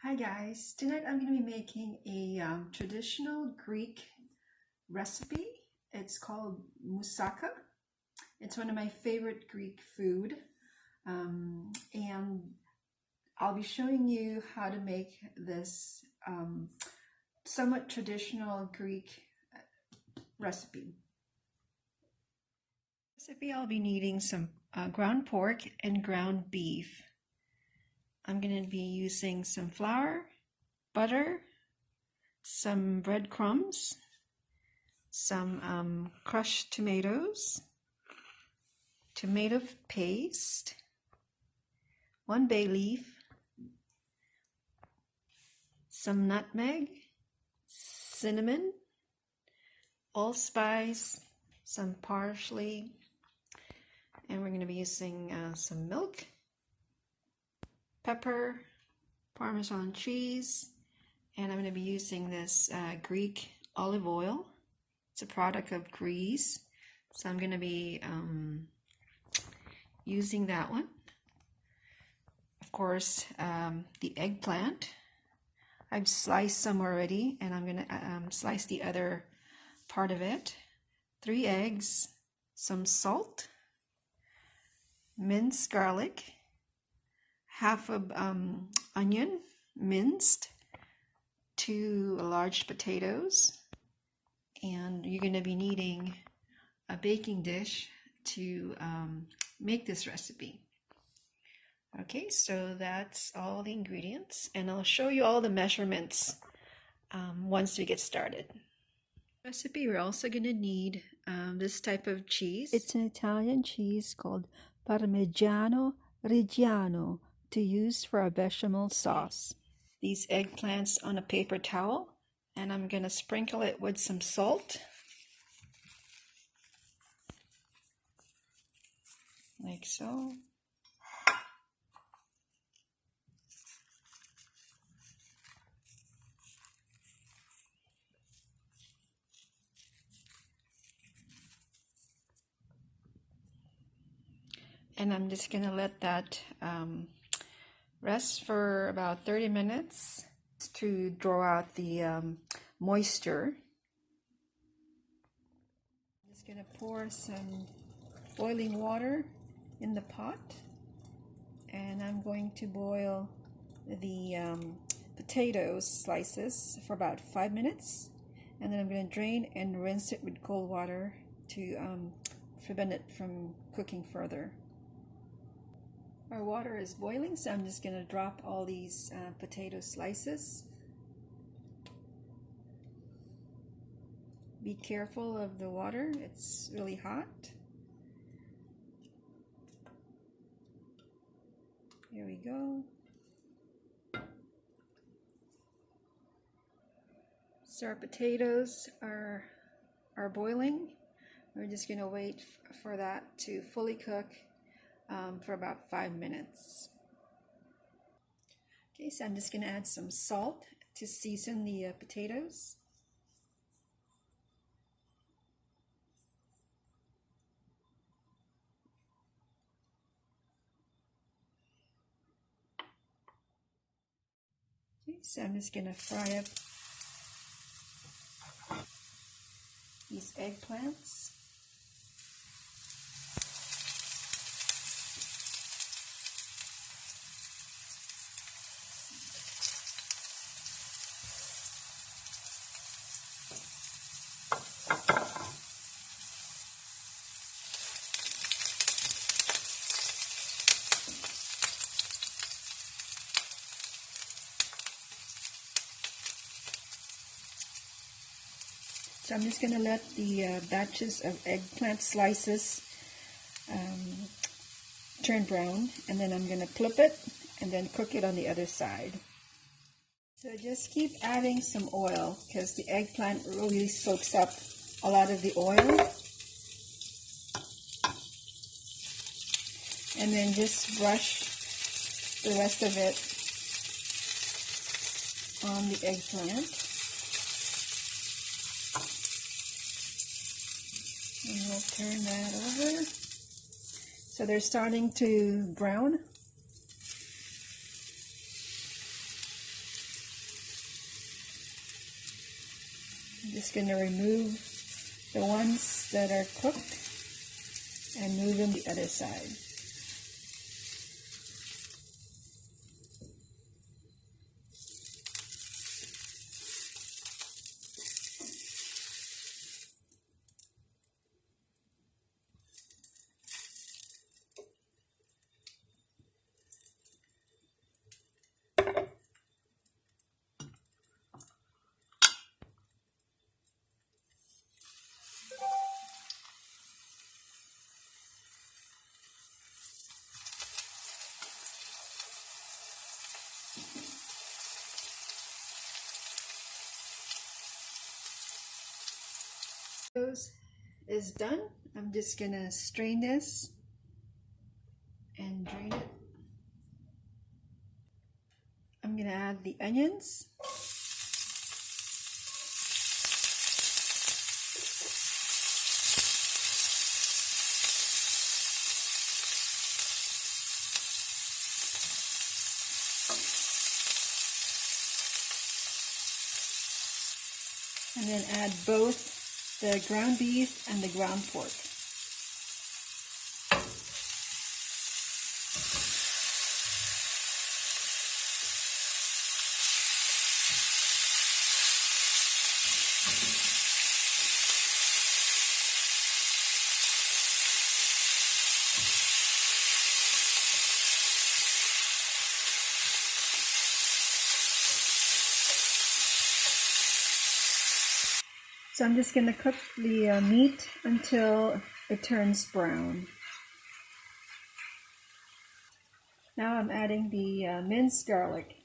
Hi guys, tonight I'm going to be making a traditional Greek recipe. It's called moussaka. It's one of my favorite Greek food, and I'll be showing you how to make this somewhat traditional Greek recipe. I'll be needing some ground pork and ground beef. I'm going to be using some flour, butter, some breadcrumbs, some crushed tomatoes, tomato paste, 1 bay leaf, some nutmeg, cinnamon, allspice, some parsley, and we're going to be using some milk, pepper, Parmesan cheese, and I'm going to be using this Greek olive oil. It's a product of Greece, so I'm going to be using that one. Of course, the eggplant. I've sliced some already, and I'm going to slice the other part of it. 3 eggs, some salt, minced garlic, half of onion minced, 2 large potatoes, and you're going to be needing a baking dish to make this recipe. Okay, so that's all the ingredients, and I'll show you all the measurements once we get started. Recipe, we're also going to need this type of cheese. It's an Italian cheese called Parmigiano Reggiano, to use for our bechamel sauce. These eggplants on a paper towel, and I'm going to sprinkle it with some salt, like so. And I'm just going to let that rest for about 30 minutes to draw out the moisture. I'm just going to pour some boiling water in the pot, and I'm going to boil the potato slices for about 5 minutes, and then I'm going to drain and rinse it with cold water to prevent it from cooking further. Our water is boiling, so I'm just going to drop all these potato slices. Be careful of the water, it's really hot. Here we go. So our potatoes are boiling. We're just going to wait for that to fully cook for about 5 minutes. Okay, so I'm just going to add some salt to season the potatoes. Okay, so I'm just going to fry up these eggplants. So I'm just going to let the batches of eggplant slices turn brown, and then I'm going to flip it and then cook it on the other side. So just keep adding some oil because the eggplant really soaks up a lot of the oil. And then just brush the rest of it on the eggplant. And we'll turn that over. So they're starting to brown. I'm just going to remove the ones that are cooked and move them to the other side. Is done. I'm just gonna strain this and drain it. I'm gonna add the onions. And then add both the ground beef and the ground pork. So I'm just going to cook the meat until it turns brown. Now I'm adding the minced garlic.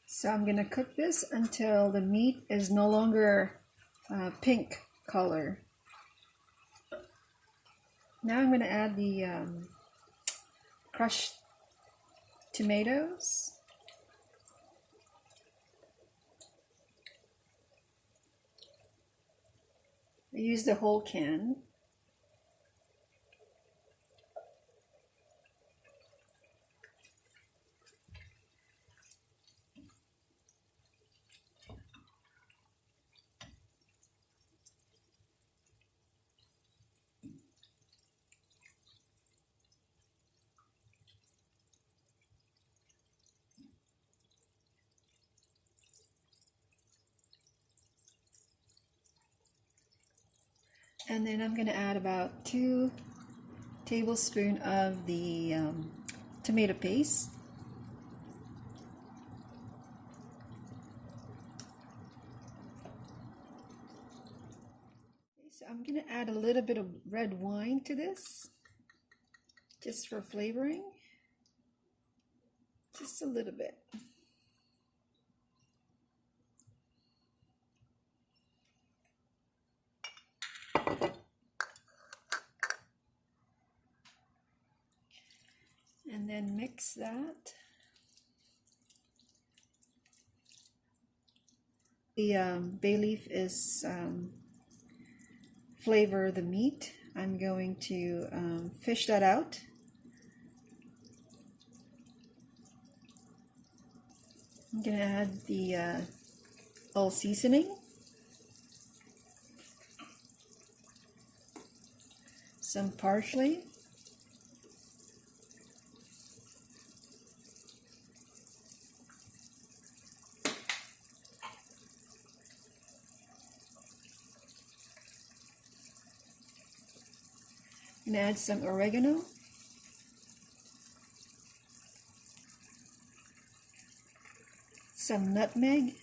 So I'm going to cook this until the meat is no longer pink color. Now I'm going to add the crushed tomatoes. I use the whole can. And then I'm going to add about 2 tablespoons of the tomato paste. So I'm going to add a little bit of red wine to this, just for flavoring. Just a little bit. And then mix that. The bay leaf is flavor the meat. I'm going to fish that out. I'm going to add the all seasoning. Some parsley. And add some oregano. Some nutmeg.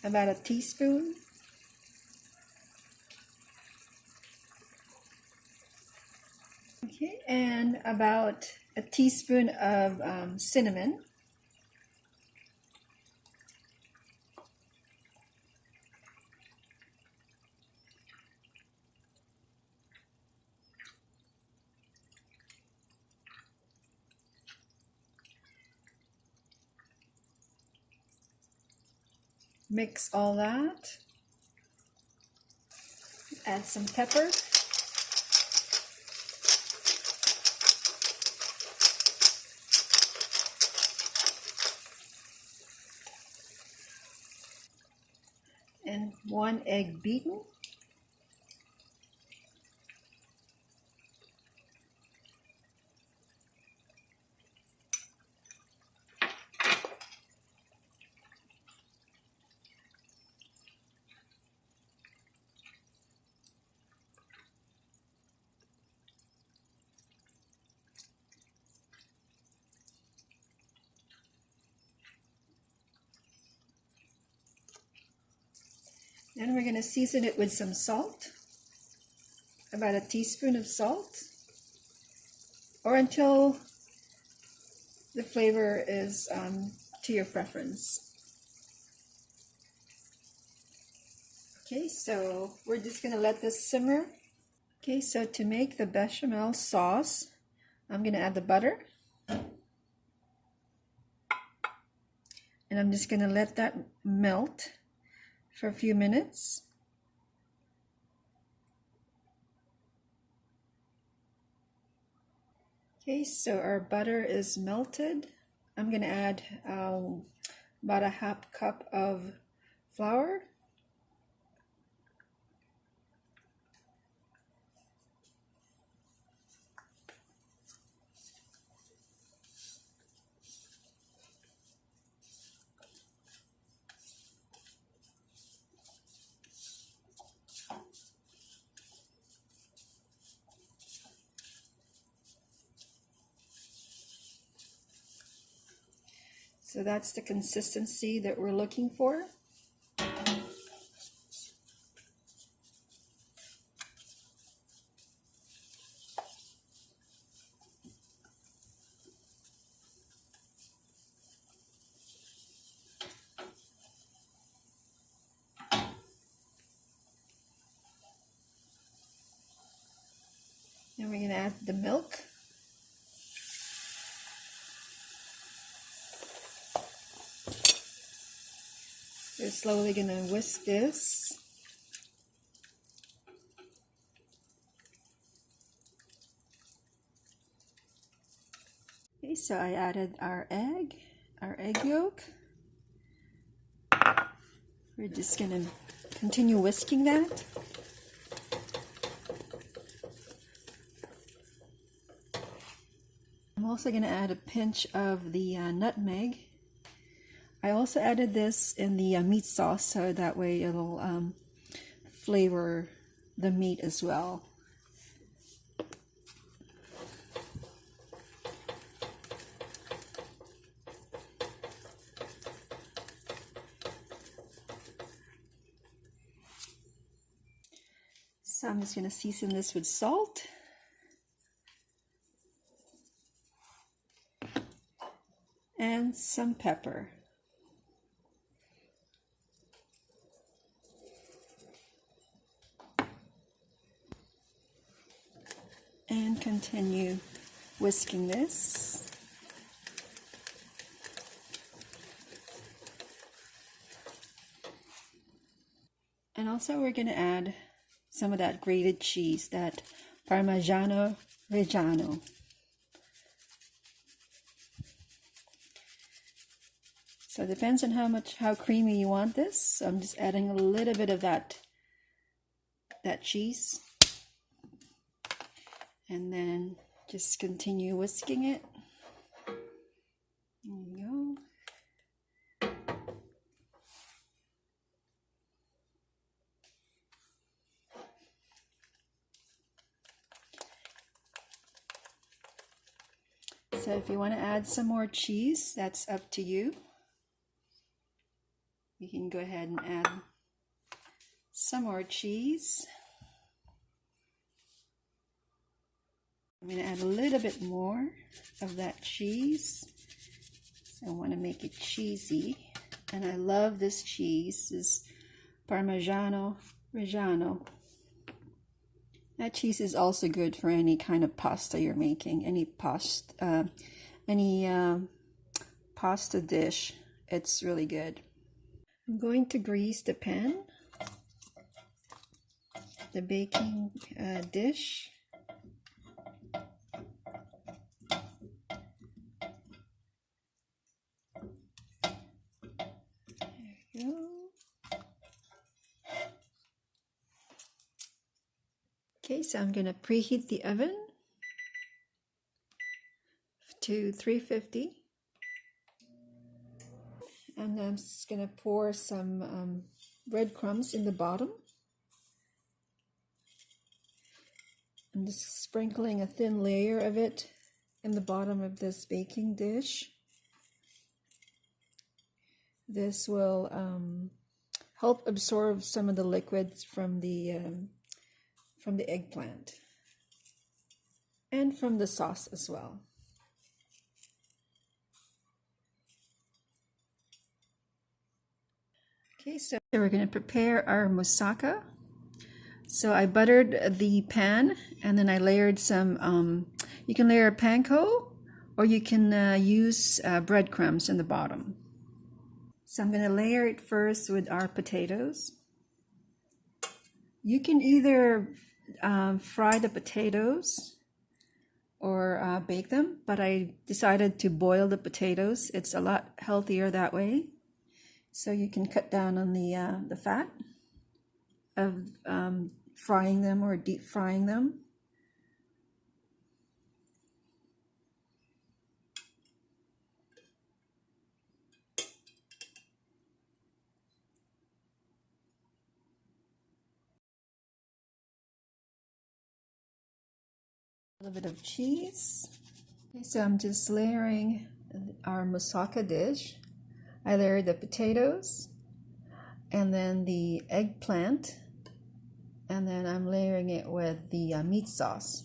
About a teaspoon. Okay, and about a teaspoon of cinnamon. Mix all that. Add some pepper. and 1 egg beaten. Then we're going to season it with some salt, about a teaspoon of salt, or until the flavor is to your preference. Okay, so we're just going to let this simmer. Okay, so to make the bechamel sauce, I'm going to add the butter. And I'm just going to let that melt for a few minutes. Okay, so our butter is melted. I'm going to add about a half cup of flour. So that's the consistency that we're looking for. Then we're going to add the milk. We're slowly going to whisk this. Okay, so I added our egg yolk. We're just going to continue whisking that. I'm also going to add a pinch of the nutmeg. I also added this in the meat sauce, so that way it'll flavor the meat as well. So I'm just going to season this with salt. And some pepper. And continue whisking this. And also we're going to add some of that grated cheese, that Parmigiano Reggiano. So it depends on how creamy you want this. So I'm just adding a little bit of that cheese. And then just continue whisking it. There you go. So if you want to add some more cheese, that's up to you. You can go ahead and add some more cheese. I'm going to add a little bit more of that cheese. So I want to make it cheesy. And I love this cheese. This is Parmigiano Reggiano. That cheese is also good for any kind of pasta you're making. Any pasta dish. It's really good. I'm going to grease the pan, the baking dish. There we go. Okay, so I'm going to preheat the oven to 350. And I'm just going to pour some breadcrumbs in the bottom. I'm just sprinkling a thin layer of it in the bottom of this baking dish. This will help absorb some of the liquids from the eggplant and from the sauce as well. Okay, so we're going to prepare our moussaka. So I buttered the pan and then I layered some, you can layer panko or you can use breadcrumbs in the bottom. So I'm going to layer it first with our potatoes. You can either fry the potatoes or bake them, but I decided to boil the potatoes. It's a lot healthier that way. So you can cut down on the fat of frying them or deep frying them. A little bit of cheese. Okay, so I'm just layering our moussaka dish. I layered the potatoes and then the eggplant, and then I'm layering it with the meat sauce.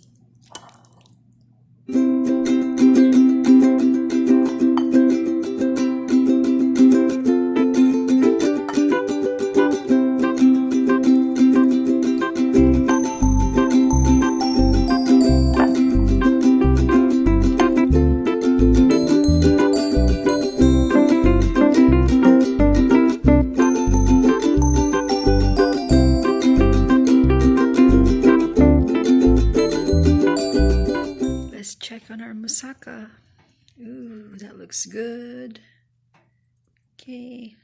Let's check on our moussaka. Ooh, that looks good. Okay.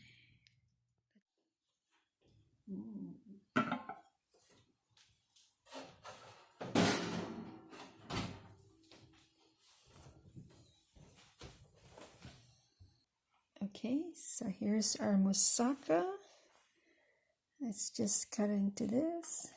Okay, so here's our moussaka. Let's just cut into this.